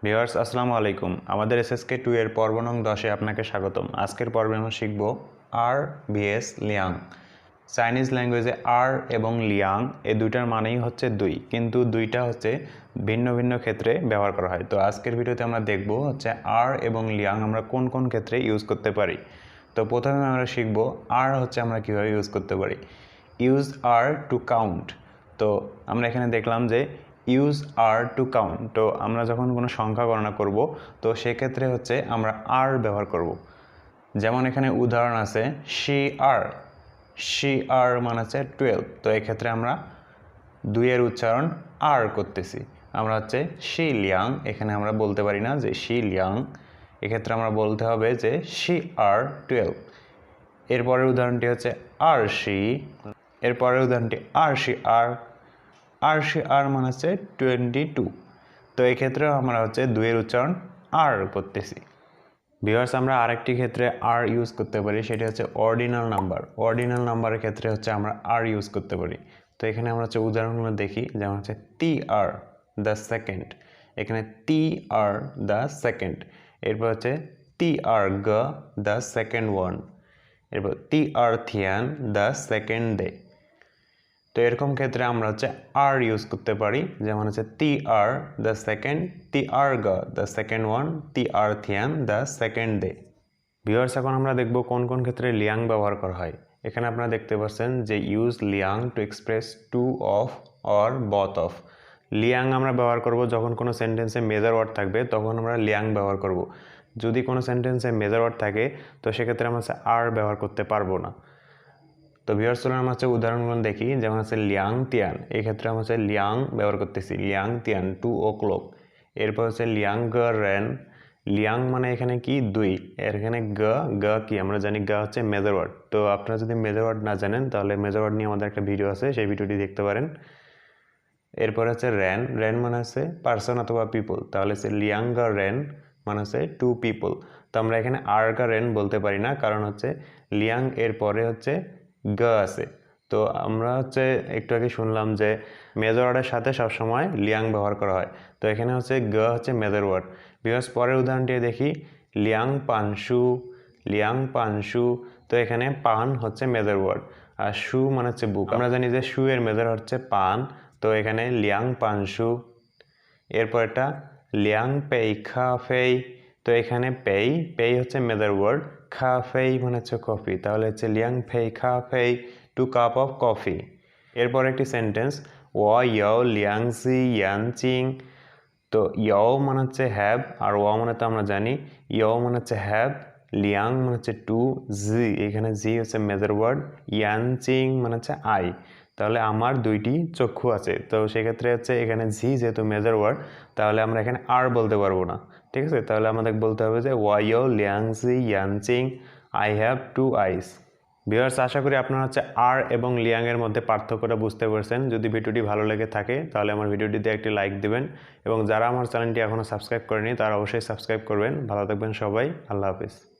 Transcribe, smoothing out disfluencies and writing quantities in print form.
Viewers আসসালামু আলাইকুম। আমাদের Hsk2 এর পর্ব নং 10 এ আপনাকে স্বাগতম। আজকের পর্বে আমরা শিখব আর vs লিয়াং। চাইনিজ ল্যাঙ্গুয়েজে আর এবং লিয়াং এই দুইটার মানেই হচ্ছে দুই, কিন্তু দুইটা হচ্ছে ভিন্ন ভিন্ন ক্ষেত্রে ব্যবহার করা হয়। তো আজকের ভিডিওতে আমরা দেখব হচ্ছে আর এবং লিয়াং আমরা কোন কোন ক্ষেত্রে ইউজ করতে পারি। তো প্রথমে আমরা শিখব আর হচ্ছে আমরা কিভাবে ইউজ করতে পারি। Use R to count. তো আমরা এখানে দেখলাম যে ইউজ আর টু কাউন্ট। তো আমরা যখন কোনো সংখ্যা গণনা করব তো সেক্ষেত্রে হচ্ছে আমরা আর ব্যবহার করব। যেমন এখানে উদাহরণ আছে শি আর মানে হচ্ছে 12। তো এক্ষেত্রে আমরা দুইয়ের উচ্চারণ আর করতেছি। আমরা হচ্ছে শি লিয়াং, এখানে আমরা বলতে পারি না যে শি লিয়াং, এক্ষেত্রে আমরা বলতে হবে যে শি আর 12। এরপরের উদাহরণটি হচ্ছে আর শি, এরপরের উদাহরণটি আর শি আর মানে হচ্ছে 22। তো এই ক্ষেত্রে আমরা হচ্ছে দুইয়ের উচ্চারণ আর করতেছি। ভিউয়ার্স আমরা আরেকটি ক্ষেত্রে আর ইউজ করতে পারি, সেটা হচ্ছে অর্ডিনাল নাম্বার। অর্ডিনাল নাম্বারের ক্ষেত্রে হচ্ছে আমরা আর ইউজ করতে পারি। তো এখানে আমরা হচ্ছে উদাহরণগুলো দেখি, যেমন হচ্ছে টি আর দ্য সেকেন্ড, এখানে টি আর দ্য সেকেন্ড। এরপর হচ্ছে টি আর গ দ্য সেকেন্ড ওয়ান, এরপর টি আর থিয়ান দ্য সেকেন্ড ডে। তো এরকম ক্ষেত্রে আমরা হচ্ছে আর ইউজ করতে পারি, যেমন হচ্ছে টি আর দ্য সেকেন্ড, টি আর গ দ্য সেকেন্ড ওয়ান, টি আর থিয়ান দ্য সেকেন্ড ডে। ভিউয়ার্স এখন আমরা দেখব কোন কোন ক্ষেত্রে লিয়াং ব্যবহার করা হয়। এখানে আপনারা দেখতে পাচ্ছেন যে use liang to express two of or both of. Liang আমরা ব্যবহার করব যখন কোনো সেন্টেন্সে মেজর ওয়ার্ড থাকবে, তখন আমরা লিয়াং ব্যবহার করব। যদি কোনো সেন্টেন্সে মেজর ওয়ার্ড থাকে তো সেক্ষেত্রে আমরা হচ্ছে আর ব্যবহার করতে পারবো না। তো ভিউয়ার্স চলুন আমরা হচ্ছে উদাহরণগুলো দেখি, যেমন হচ্ছে লিয়াং তিয়ান, এই ক্ষেত্রে আমরা হচ্ছে লিয়াং ব্যবহার করতেছি, লিয়াং তিয়ান 2 o'clock। এরপর হচ্ছে লিয়াং গ রেন, লিয়াং মানে এখানে কি দুই, এখানে গ কি আমরা জানি গ হচ্ছে মেজর ওয়ার্ড। তো আপনারা যদি মেজর ওয়ার্ড না জানেন তাহলে মেজর ওয়ার্ড নিয়ে আমাদের একটা ভিডিও আছে, সেই ভিডিওটি দেখতে পারেন। এরপর হচ্ছে রেন মানে হচ্ছে পার্সন অথবা পিপল, তাহলে হচ্ছে লিয়াং গ রেন মানে হচ্ছে 2 people। তো আমরা এখানে আর গ রেন বলতে পারি না, কারণ হচ্ছে লিয়াং এর পরে হচ্ছে গ আছে। তো আমরা হচ্ছে একটু আগে শুনলাম যে মেজর ওয়ার্ডের সাথে সবসময় লিয়াং ব্যবহার করা হয়। তো এখানে হচ্ছে গ হচ্ছে মেজর ওয়ার্ড। বিকজ পরের উদাহরণটি দেখি, লিয়াং পানশু। তো এখানে পান হচ্ছে মেজর ওয়ার্ড, আর শু মানে হচ্ছে বুক। আমরা জানি যে শু এর মেজর হচ্ছে পান, তো এখানে লিয়াং পানশু। এরপর এটা লিয়াং পেই খা ফেই। তো এখানে পেই হচ্ছে মেজর ওয়ার্ড, খা ফেই মানে হচ্ছে কফি, তাহলে হচ্ছে লিয়াং ফেই খা ফেই 2 কাপ অফ কফি। এরপর একটি সেন্টেন্স ওয়া ইয়াও লিয়াং জি ইয়ান চিং। তো ইয়াও মানে হচ্ছে হ্যাভ, আর ওয়া মানে তো আমরা জানি ইয়াও মানে হচ্ছে হ্যাভ, লিয়াং মানে হচ্ছে 2, জি এখানে জি হচ্ছে মেজর ওয়ার্ড, ইয়ান চিং মানে হচ্ছে আই, তাহলে আমার দুইটি চক্ষু আছে। তো সেক্ষেত্রে হচ্ছে এখানে জি যেহেতু মেজর ওয়ার্ড, তাহলে আমরা এখানে আর বলতে পারবো না, ঠিক আছে। তাহলে আমাদের বলতে হবে যে ওয়াইও লিয়াং জি ইয়ান চিং আই হ্যাভ 2 আইস। ভিউয়ার্স আশা করি আপনারা হচ্ছে আর এবং লিয়াং এর মধ্যে পার্থক্যটা বুঝতে পারছেন। যদি ভিডিওটি ভালো লেগে থাকে তাহলে আমার ভিডিওটিতে একটি লাইক দিবেন, এবং যারা আমার চ্যানেলটি এখনও সাবস্ক্রাইব করেনি তারা অবশ্যই সাবস্ক্রাইব করবেন। ভালো থাকবেন সবাই, আল্লাহ হাফিজ।